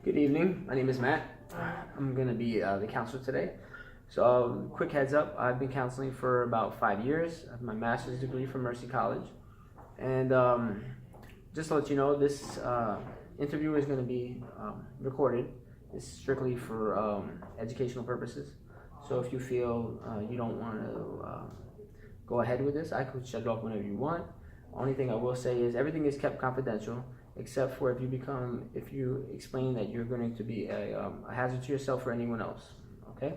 Good evening. My name is Matt. I'm going to be the counselor today. So, quick heads up, I've been counseling for about 5 years. I have my master's degree from Mercy College. And just to let you know, this interview is going to be recorded. It's strictly for educational purposes. So, if you feel you don't want to go ahead with this, I could shut it off whenever you want. Only thing I will say is everything is kept confidential, except for if you explain that you're going to be a hazard to yourself or anyone else. Okay?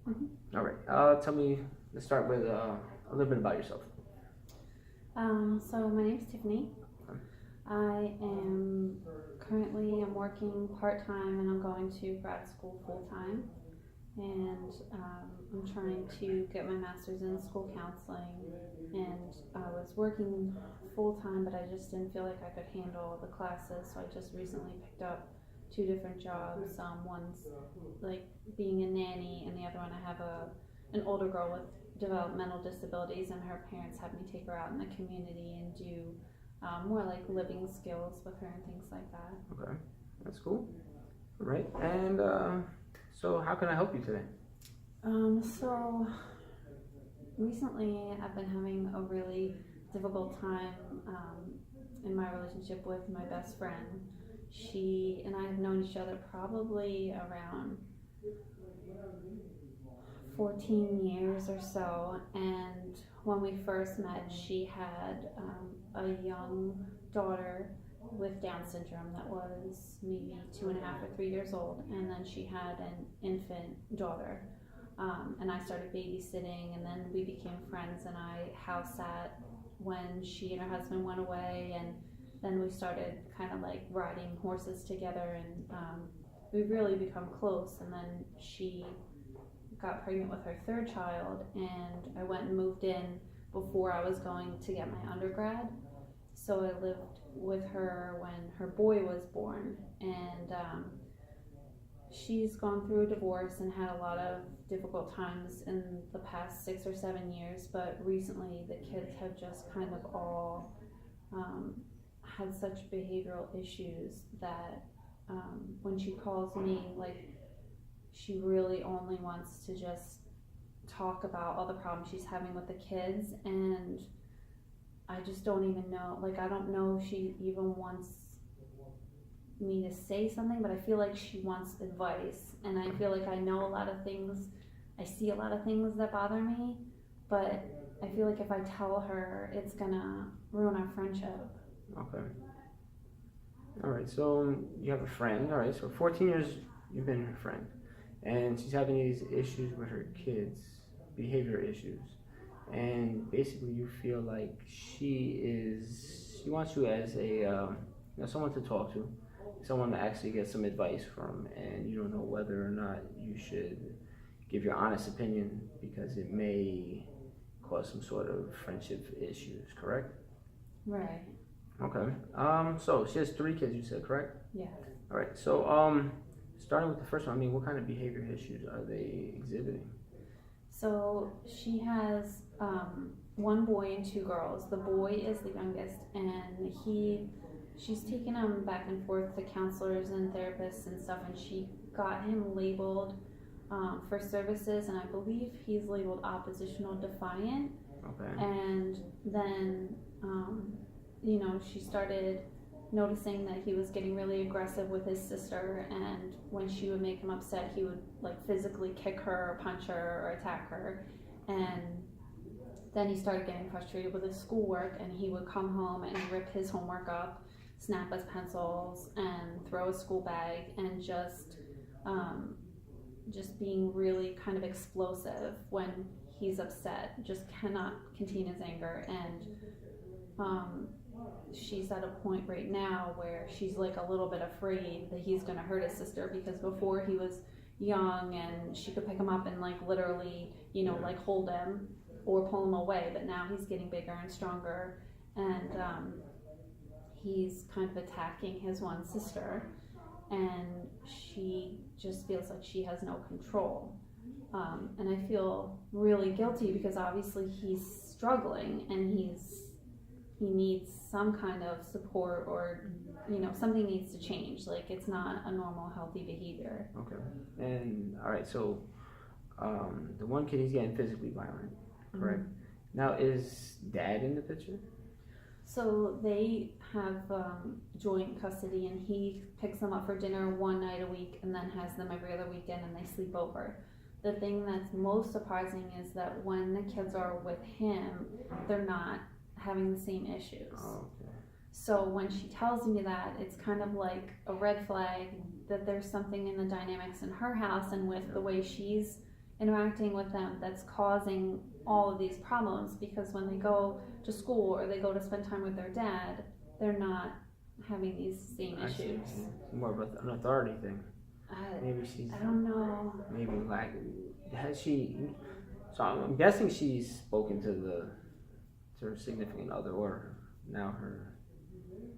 Mm-hmm. All right. Let's start with a little bit about yourself. So my name is Tiffany. I'm working part-time and I'm going to grad school full-time. And I'm trying to get my master's in school counseling, and I was working full-time, but I just didn't feel like I could handle the classes, so I just recently picked up 2 different jobs. One's like being a nanny, and the other one I have an older girl with developmental disabilities, and her parents have me take her out in the community and do more like living skills with her and things like that. Okay, that's cool. All right, and so how can I help you today? So recently I've been having a really difficult time in my relationship with my best friend. She and I have known each other probably around 14 years or so, and when we first met, she had a young daughter with Down syndrome that was maybe 2.5 or 3 years old, and then she had an infant daughter, and I started babysitting, and then we became friends, and I house sat when she and her husband went away, and then we started kind of like riding horses together, and we really become close. And then she got pregnant with her 3rd child, and I went and moved in before I was going to get my undergrad. So I lived with her when her boy was born, and she's gone through a divorce and had a lot of difficult times in the past 6 or 7 years, but recently the kids have just kind of all had such behavioral issues that when she calls me, like, she really only wants to just talk about all the problems she's having with the kids, and I just don't even know, like, I don't know if she even wants me to say something, but I feel like she wants advice, and I feel like I know a lot of things, I see a lot of things that bother me, but I feel like if I tell her, it's gonna ruin our friendship. Okay. All right, so you have a friend. All right, so 14 years you've been her friend, and she's having these issues with her kids, behavior issues. And basically you feel like she wants you as a someone to talk to, someone to actually get some advice from, and you don't know whether or not you should give your honest opinion because it may cause some sort of friendship issues, correct? Right. Okay. So she has 3 kids, you said, correct? Yeah. All right, so starting with the first one, I mean, what kind of behavior issues are they exhibiting? So she has 1 boy and 2 girls. The boy is the youngest, and she's taken him back and forth to counselors and therapists and stuff, and she got him labeled for services, and I believe he's labeled oppositional defiant. Okay. And then she started noticing that he was getting really aggressive with his sister, and when she would make him upset, he would like physically kick her or punch her or attack her. And then he started getting frustrated with his schoolwork, and he would come home and rip his homework up, snap his pencils, and throw his school bag, and just being really kind of explosive when he's upset, just cannot contain his anger. And she's at a point right now where she's like a little bit afraid that he's going to hurt his sister, because before he was young and she could pick him up and like literally, like hold him or pull him away, but now he's getting bigger and stronger, and he's kind of attacking his one sister, and she just feels like she has no control. And I feel really guilty because obviously he's struggling and he's he needs some kind of support, or something needs to change. Like, it's not a normal healthy behavior. Okay. And all right, so the one kid, he's getting physically violent, correct? Mm-hmm. Now, is dad in the picture? So they have joint custody, and he picks them up for dinner one night a week and then has them every other weekend, and they sleep over. The thing that's most surprising is that when the kids are with him, they're not having the same issues. Oh, okay. So when she tells me that, it's kind of like a red flag that there's something in the dynamics in her house and with the way she's interacting with them that's causing all of these problems, because when they go to school or they go to spend time with their dad, they're not having these same issues. More of an authority thing. Maybe she's. I don't know. Maybe like, has she? So I'm guessing she's spoken to her significant other, or now her.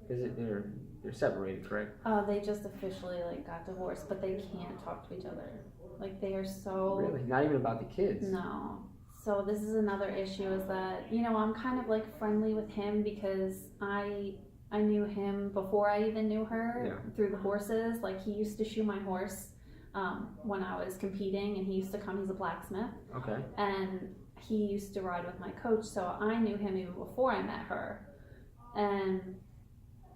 They're separated, correct? They just officially got divorced, but they can't talk to each other. Like, they are so. Really? Not even about the kids? No. So this is another issue, is that I'm kind of friendly with him because I knew him before I even knew her through the horses. Like, he used to shoe my horse when I was competing, and he used to come. He's a blacksmith. Okay. And he used to ride with my coach, so I knew him even before I met her. And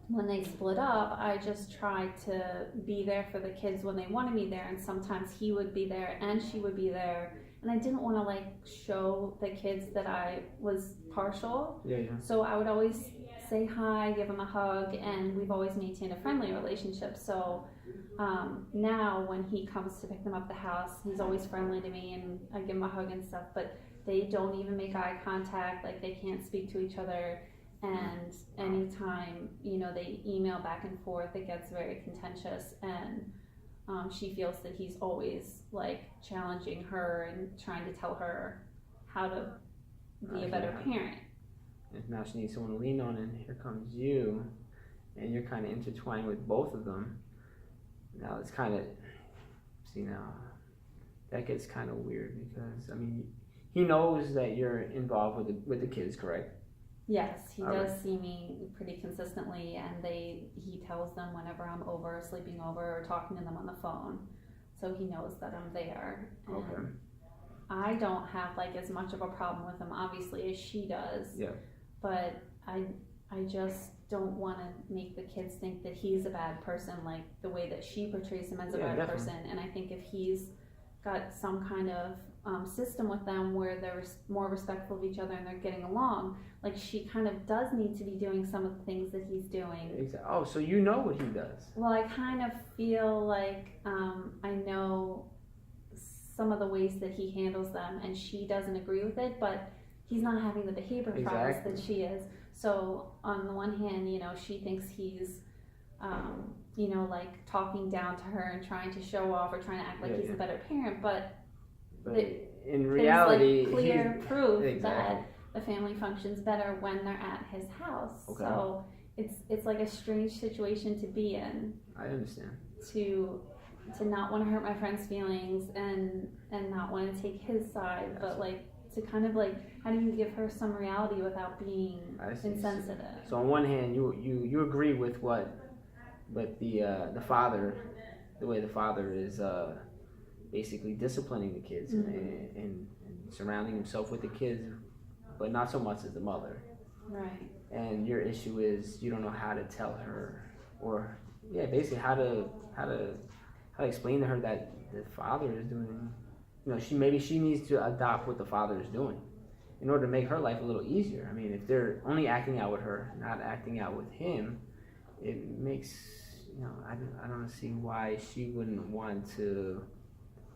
when they split up, I just tried to be there for the kids when they wanted me there, and sometimes he would be there and she would be there, and I didn't want to show the kids that I was partial. Yeah. So I would always say hi, give him a hug, and we've always maintained a friendly relationship. So now when he comes to pick them up at the house, he's always friendly to me, and I give him a hug and stuff, but they don't even make eye contact. Like, they can't speak to each other. And anytime, they email back and forth, it gets very contentious, and she feels that he's always challenging her and trying to tell her how to be a better parent. And now she needs someone to lean on, and here comes you, and you're kind of intertwined with both of them. Now it's kind of, that gets kind of weird, because he knows that you're involved with the kids, correct? Yes, he does see me pretty consistently, and he tells them whenever I'm over, sleeping over, or talking to them on the phone, so he knows that I'm there. And okay. I don't have as much of a problem with him, obviously, as she does. Yeah. But I just don't want to make the kids think that he's a bad person, the way that she portrays him as a bad definitely. person. And I think if he's got some kind of system with them where they're more respectful of each other and they're getting along, she kind of does need to be doing some of the things that he's doing. Exactly. Oh, so you know what he does. Well, I kind of feel like I know some of the ways that he handles them, and she doesn't agree with it, but he's not having the behavior problems that she is. So on the one hand, she thinks he's talking down to her and trying to show off or trying to act like he's a better parent, but in reality, there's clear proof that the family functions better when they're at his house. Okay. So it's a strange situation to be in. I understand. To not want to hurt my friend's feelings and not want to take his side, but to kind of how do you give her some reality without being insensitive? So on one hand, you agree with the father, the way the father is basically disciplining the kids and surrounding himself with the kids, but not so much as the mother. Right. And your issue is you don't know how to tell her, or basically how to explain to her that the father is doing. She needs to adopt what the father is doing in order to make her life a little easier. If they're only acting out with her, not acting out with him, it makes I don't see why she wouldn't want to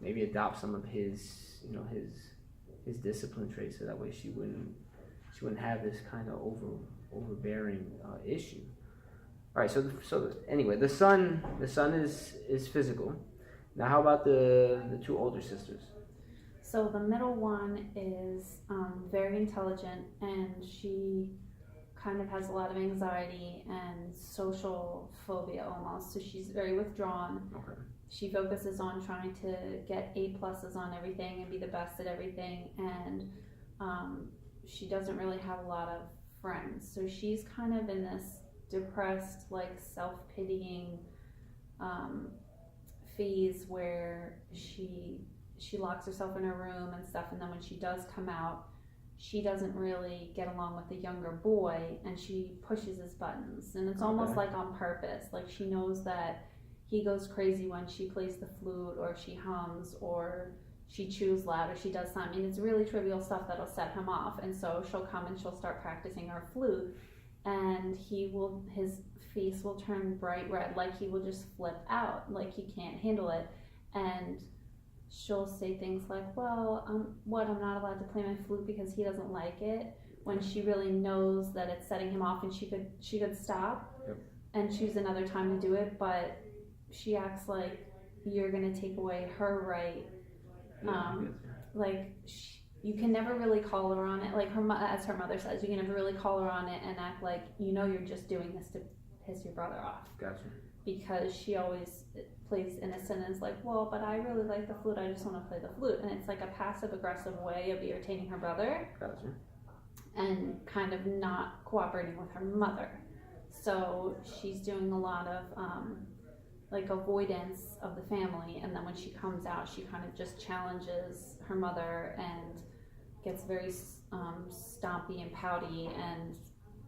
maybe adopt some of his his discipline traits, so that way she wouldn't have this kind of overbearing issue. All right, so anyway, the son is physical. Now, how about the two older sisters? So the middle one is very intelligent, and she kind of has a lot of anxiety and social phobia almost. So she's very withdrawn. Okay. She focuses on trying to get A+ on everything and be the best at everything, and she doesn't really have a lot of friends. So she's kind of in this depressed, like self-pitying phase where she locks herself in her room and stuff, and then when she does come out, she doesn't really get along with the younger boy, and she pushes his buttons, and it's almost like on purpose. Like she knows that he goes crazy when she plays the flute or she hums or she chews loud or she does something. It's really trivial stuff that'll set him off, and so she'll come and she'll start practicing her flute, and his face will turn bright red, like he will just flip out, like he can't handle it. And she'll say things like, well, I'm not allowed to play my flute because he doesn't like it, when she really knows that it's setting him off, and she could stop and choose another time to do it, but she acts like you're gonna take away her right. You can never really call her on it, like as her mother says, you can never really call her on it and act like you're just doing this to piss your brother off. Gotcha. Because she always plays innocent and is like, well, but I really like the flute, I just want to play the flute. And it's like a passive aggressive way of irritating her brother. Gotcha. And kind of not cooperating with her mother. So she's doing a lot of like avoidance of the family, and then when she comes out, she kind of just challenges her mother and gets very stompy and pouty,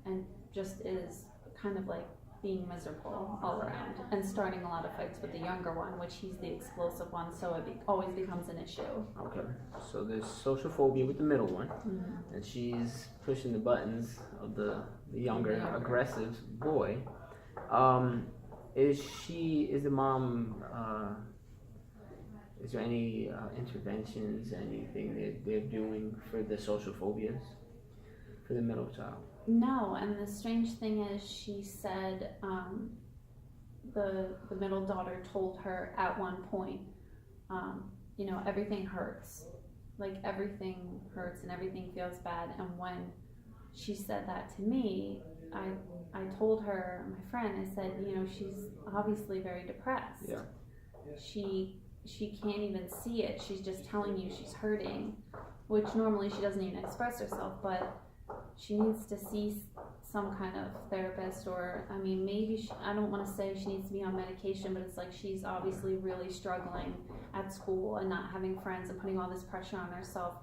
and just is kind of like being miserable all around, and starting a lot of fights with the younger one, which he's the explosive one, so it always becomes an issue. Okay, so there's social phobia with the middle one, and she's pushing the buttons of the younger aggressive boy. Is the mom, is there any interventions, anything they're doing for the social phobias for the middle child? No, and the strange thing is, she said the middle daughter told her at one point, everything hurts. Like everything hurts and everything feels bad. And when she said that to me, I told her, my friend, I said, she's obviously very depressed. Yeah. She can't even see it. She's just telling you she's hurting, which normally she doesn't even express herself, but she needs to see some kind of therapist, or maybe I don't want to say she needs to be on medication, but it's like she's obviously really struggling at school and not having friends and putting all this pressure on herself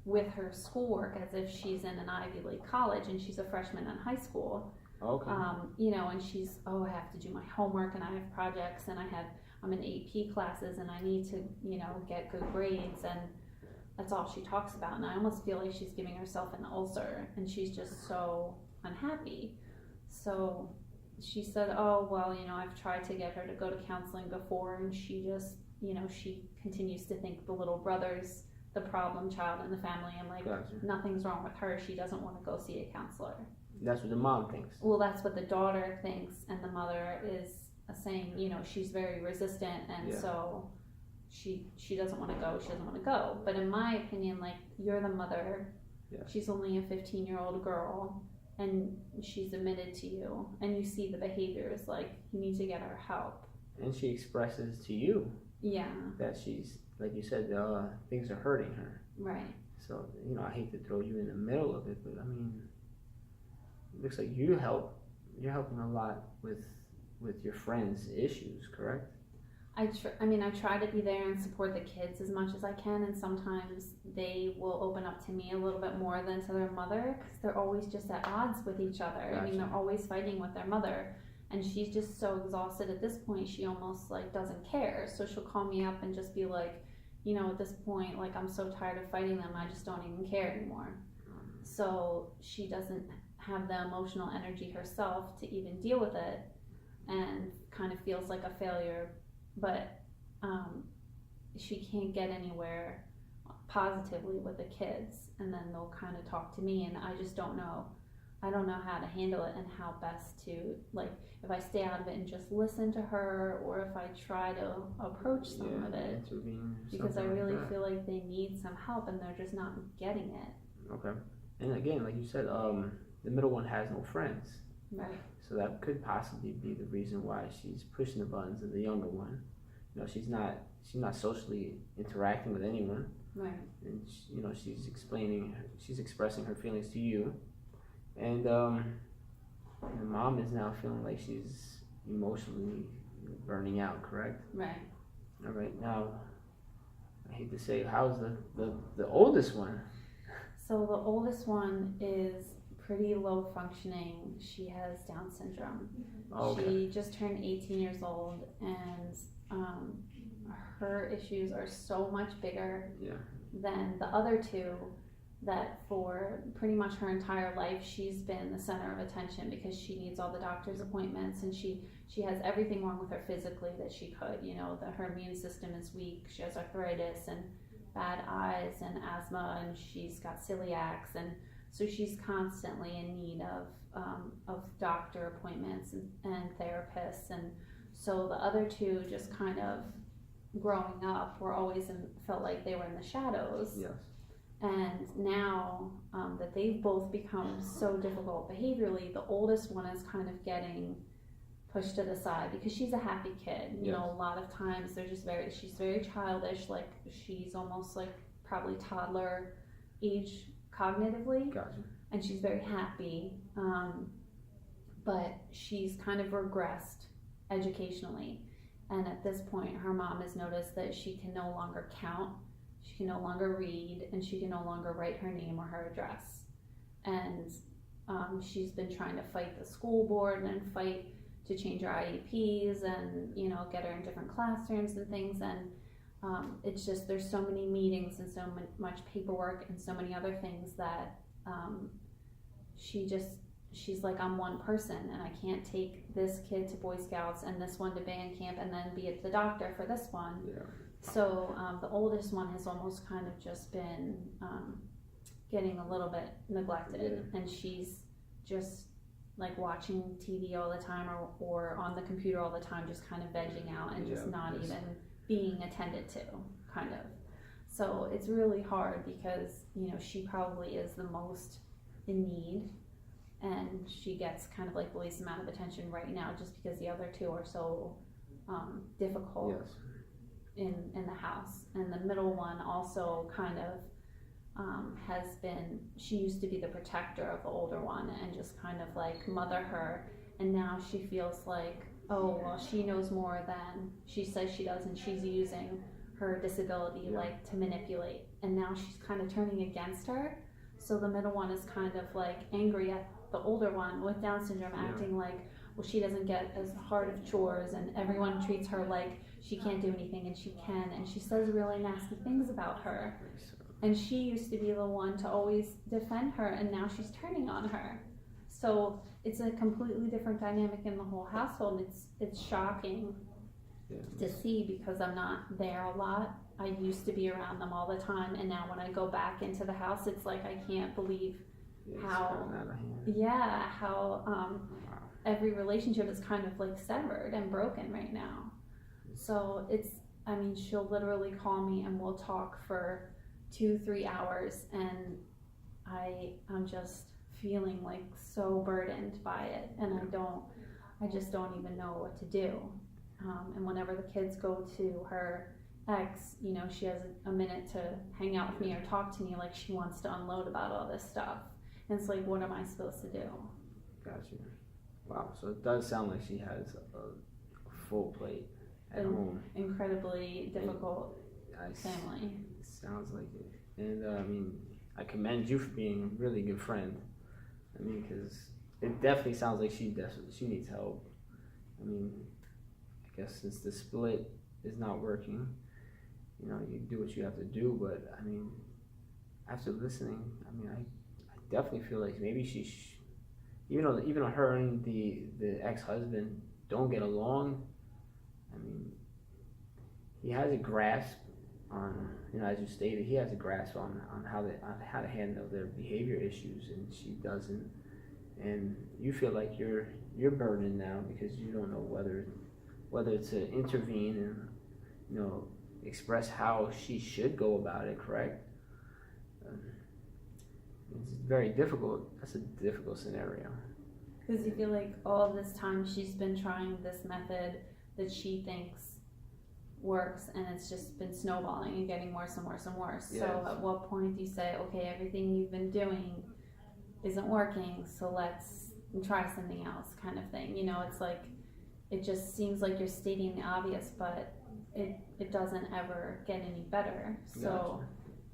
with her schoolwork, as if she's in an Ivy League college and she's a freshman in high school. Okay. And she's, I have to do my homework, and I have projects, and I'm in AP classes, and I need to, get good grades, and that's all she talks about. And I almost feel like she's giving herself an ulcer, and she's just so unhappy. So she said, oh, well, I've tried to get her to go to counseling before, and she just, she continues to think the little brother's the problem child in the family, and nothing's wrong with her. She doesn't want to go see a counselor. That's what the mom thinks. Well, that's what the daughter thinks, and the mother is saying, she's very resistant, and so she doesn't want to go. She doesn't want to go. But in my opinion, you're the mother. Yeah. She's only a 15-year-old girl, and she's admitted to you, and you see the behaviors. You need to get her help. And she expresses to you. Yeah. That she's, like you said, things are hurting her. Right. So, I hate to throw you in the middle of it, but it looks like you're helping a lot with your friends' issues, correct? I try to be there and support the kids as much as I can, and sometimes they will open up to me a little bit more than to their mother, because they're always just at odds with each other. Gotcha. They're always fighting with their mother, and she's just so exhausted at this point, she almost doesn't care. So she'll call me up and just be like, at this point, I'm so tired of fighting them, I just don't even care anymore. So she doesn't have the emotional energy herself to even deal with it, and kind of feels like a failure, but she can't get anywhere positively with the kids, and then they'll kind of talk to me, and I just don't know how to handle it, and how best to, if I stay out of it and just listen to her, or if I try to approach some of it, because I really feel like they need some help and they're just not getting it. Okay. And again, like you said, the middle one has no friends. Right. So that could possibly be the reason why she's pushing the buttons of the younger one. She's not socially interacting with anyone. Right. And she's expressing her feelings to you, And the mom is now feeling like she's emotionally burning out, correct? Right. All right, now, I hate to say, how's the oldest one? So the oldest one is pretty low functioning. She has Down syndrome. Okay. She just turned 18 years old, and her issues are so much bigger than the other two, that for pretty much her entire life she's been the center of attention, because she needs all the doctor's appointments, and she has everything wrong with her physically that she could, you know, that her immune system is weak, she has arthritis and bad eyes and asthma, and she's got celiacs, and so she's constantly in need of doctor appointments and therapists. And so the other two, just kind of growing up, were always felt like they were in the shadows. Yes. And now that they've both become so difficult behaviorally, the oldest one is kind of getting pushed to the side, because she's a happy kid. You know, a lot of times they're just she's very childish, like she's almost like probably toddler age cognitively. Gotcha. And she's very happy, but she's kind of regressed educationally. And at this point, her mom has noticed that she can no longer count, she can no longer read, and she can no longer write her name or her address. And she's been trying to fight the school board and fight to change her IEPs and, you know, get her in different classrooms and things. And it's just, there's so many meetings and so much paperwork and so many other things that she's like, I'm one person, and I can't take this kid to Boy Scouts and this one to band camp and then be at the doctor for this one. Yeah. So the oldest one has almost kind of just been getting a little bit neglected, and she's just like watching TV all the time, or on the computer all the time, just kind of vegging out and just not even being attended to, kind of. So it's really hard, because, you know, she probably is the most in need, and she gets kind of like the least amount of attention right now, just because the other two are so difficult in the house. And the middle one also kind of has been, she used to be the protector of the older one and just kind of like mother her, and now she feels like, oh, well, she knows more than she says she does, and she's using her disability like to manipulate, and now she's kind of turning against her. So the middle one is kind of like angry at the older one with Down syndrome, acting like, well, she doesn't get as hard of chores, and everyone treats her like she can't do anything, and she can, and she says really nasty things about her. And she used to be the one to always defend her, and now she's turning on her. So it's a completely different dynamic in the whole household. It's shocking to see, because I'm not there a lot. I used to be around them all the time, and now when I go back into the house, it's like I can't believe how every relationship is kind of like severed and broken right now. So it's, I mean, she'll literally call me and we'll talk for 2-3 hours, and I'm just feeling like so burdened by it, and I just don't even know what to do. And whenever the kids go to her ex, you know, she has a minute to hang out with me or talk to me, like she wants to unload about all this stuff. And it's like, what am I supposed to do? Gotcha. Wow, so it does sound like she has a full plate at home. Incredibly difficult family. Sounds like it. And I mean, I commend you for being a really good friend. I mean, because it definitely sounds like she needs help. I mean, I guess since the split is not working, you know, you do what you have to do. But I mean, after listening, I mean, I definitely feel like maybe even though her and the ex-husband don't get along, I mean, he has a grasp on, you know, as you stated, he has a grasp on how to handle their behavior issues, and she doesn't. And you feel like you're burdened now, because you don't know whether to intervene and, you know, express how she should go about it, correct? It's very difficult. That's a difficult scenario. Because you feel like all this time she's been trying this method that she thinks works, and it's just been snowballing and getting worse and worse and worse. Yes. So at what point do you say, okay, everything you've been doing isn't working, so let's try something else, kind of thing. You know, it's like, it just seems like you're stating the obvious, but it doesn't ever get any better. So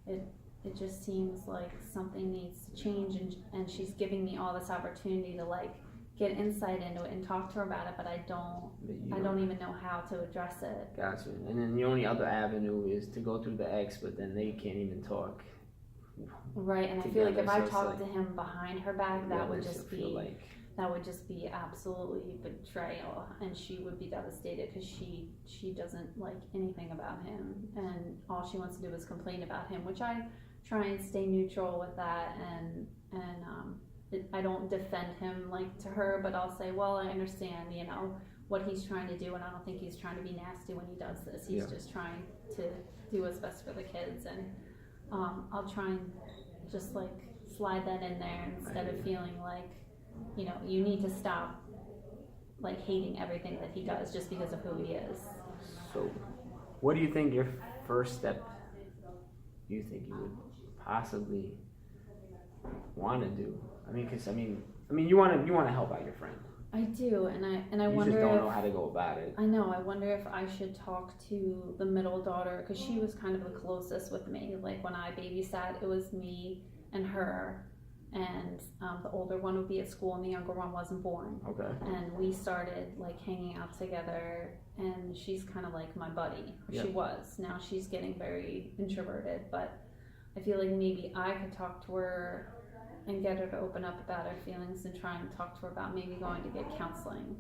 it just seems like something needs to change, and she's giving me all this opportunity to like get insight into it and talk to her about it, but I don't even know how to address it. Gotcha. And then the only other avenue is to go through the ex, but then they can't even talk. Right, and Together, I feel like if so I it's talked like, to him behind her back, yeah, that would this just will feel be like, that would just be absolutely betrayal, and she would be devastated because she doesn't like anything about him, and all she wants to do is complain about him, which I try and stay neutral with that, and I don't defend him like to her, but I'll say, well, I understand, you know, what he's trying to do, and I don't think he's trying to be nasty when he does this. He's just trying to do what's best for the kids, and I'll try and just like slide that in there instead of feeling like, you know, you need to stop like hating everything that he does just because of who he is. So, what do you think your first step you think you would possibly want to do? I mean, because I mean, you want to help out your friend. I do, and I You wonder just don't if, know how to go about it. I know. I wonder if I should talk to the middle daughter, because she was kind of the closest with me. Like when I babysat, it was me and her, and the older one would be at school, and the younger one wasn't born. Okay. And we started like hanging out together, and she's kind of like my buddy. She was. Now she's getting very introverted, but I feel like maybe I could talk to her and get her to open up about her feelings and try and talk to her about maybe going to get counseling.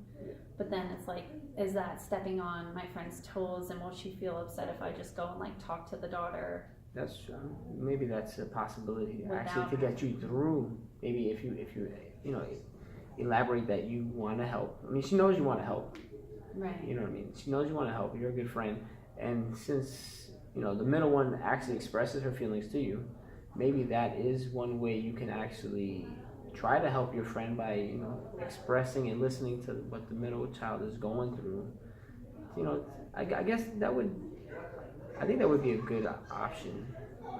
But then it's like, is that stepping on my friend's toes, and will she feel upset if I just go and like talk to the daughter? That's maybe that's a possibility Without, actually to get you through. Maybe if you you know, elaborate that you want to help. I mean, she knows you want to help. Right. You know what I mean? She knows you want to help. You're a good friend, and since you know the middle one actually expresses her feelings to you, maybe that is one way you can actually try to help your friend by, you know, expressing and listening to what the middle child is going through. You know, I guess I think that would be a good option.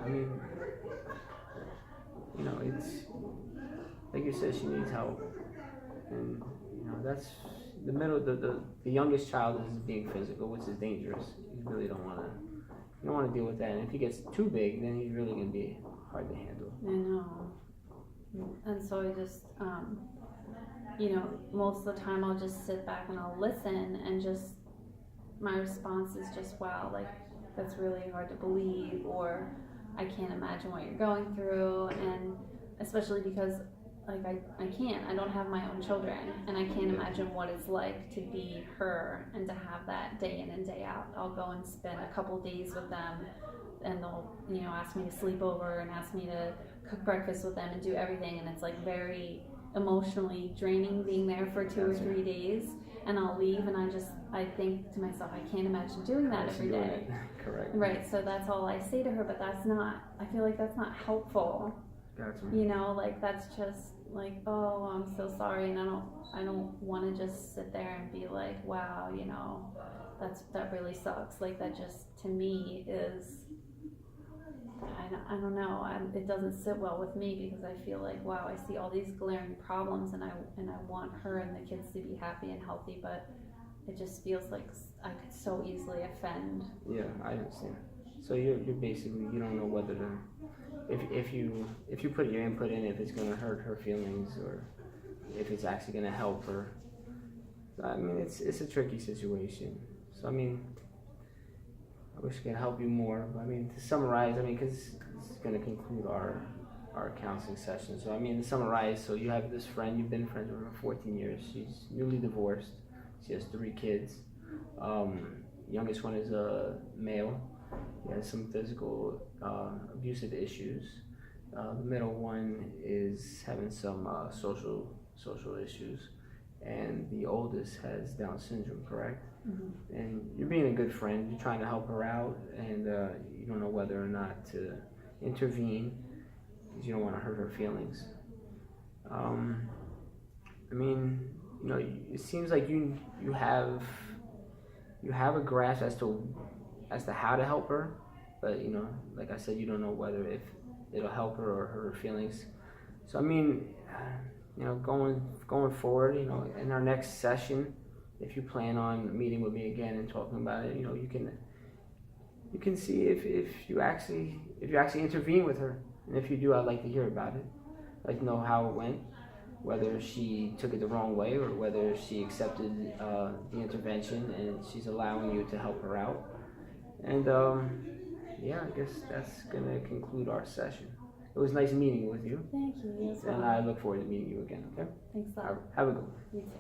I mean, you know, it's like you said, she needs help, and you know that's the middle. The youngest child is being physical, which is dangerous. You really don't want to deal with that. And if he gets too big, then he's really gonna be hard to handle. I know. And so I just, you know, most of the time I'll just sit back and I'll listen, and just my response is just, wow, like that's really hard to believe, or I can't imagine what you're going through, and especially because like I don't have my own children, and I can't imagine what it's like to be her and to have that day in and day out. I'll go and spend a couple days with them, and they'll, you know, ask me to sleep over and ask me to cook breakfast with them and do everything, and it's like very emotionally draining being there for 2 or 3 days, and I'll leave and I think to myself, I can't imagine doing that every day. Correct. Right, so that's all I say to her, but I feel like that's not helpful. Gotcha. You know, like that's just like, oh, I'm so sorry, and I don't want to just sit there and be like, wow, you know, that really sucks. Like that just to me is, I don't know. It doesn't sit well with me, because I feel like, wow, I see all these glaring problems, and I want her and the kids to be happy and healthy, but it just feels like I could so easily offend. Yeah, I understand. So you're basically, you don't know whether to, if you put your input in, if it's gonna hurt her feelings or if it's actually gonna help her. I mean, it's a tricky situation. So I mean, I wish I could help you more. I mean, to summarize, I mean, because it's going to conclude our counseling session. So, I mean, to summarize, so you have this friend, you've been friends with her for 14 years. She's newly divorced. She has 3 kids. Youngest one is a male. He has some physical abusive issues. The middle one is having some social issues. And the oldest has Down syndrome, correct? Mm-hmm. And you're being a good friend. You're trying to help her out, and you don't know whether or not to intervene because you don't want to hurt her feelings. I mean, you know, it seems like you have a grasp as to how to help her, but you know, like I said, you don't know whether if it'll help her or hurt her feelings. So I mean, going forward, in our next session, if you plan on meeting with me again and talking about it, you can see if you actually intervene with her, and if you do, I'd like to hear about it. I'd like to know how it went, whether she took it the wrong way or whether she accepted the intervention and she's allowing you to help her out. And yeah, I guess that's gonna conclude our session. It was nice meeting with you, Thank you. and I look forward to meeting you again. Okay. Thanks a lot. Have a good one. You too.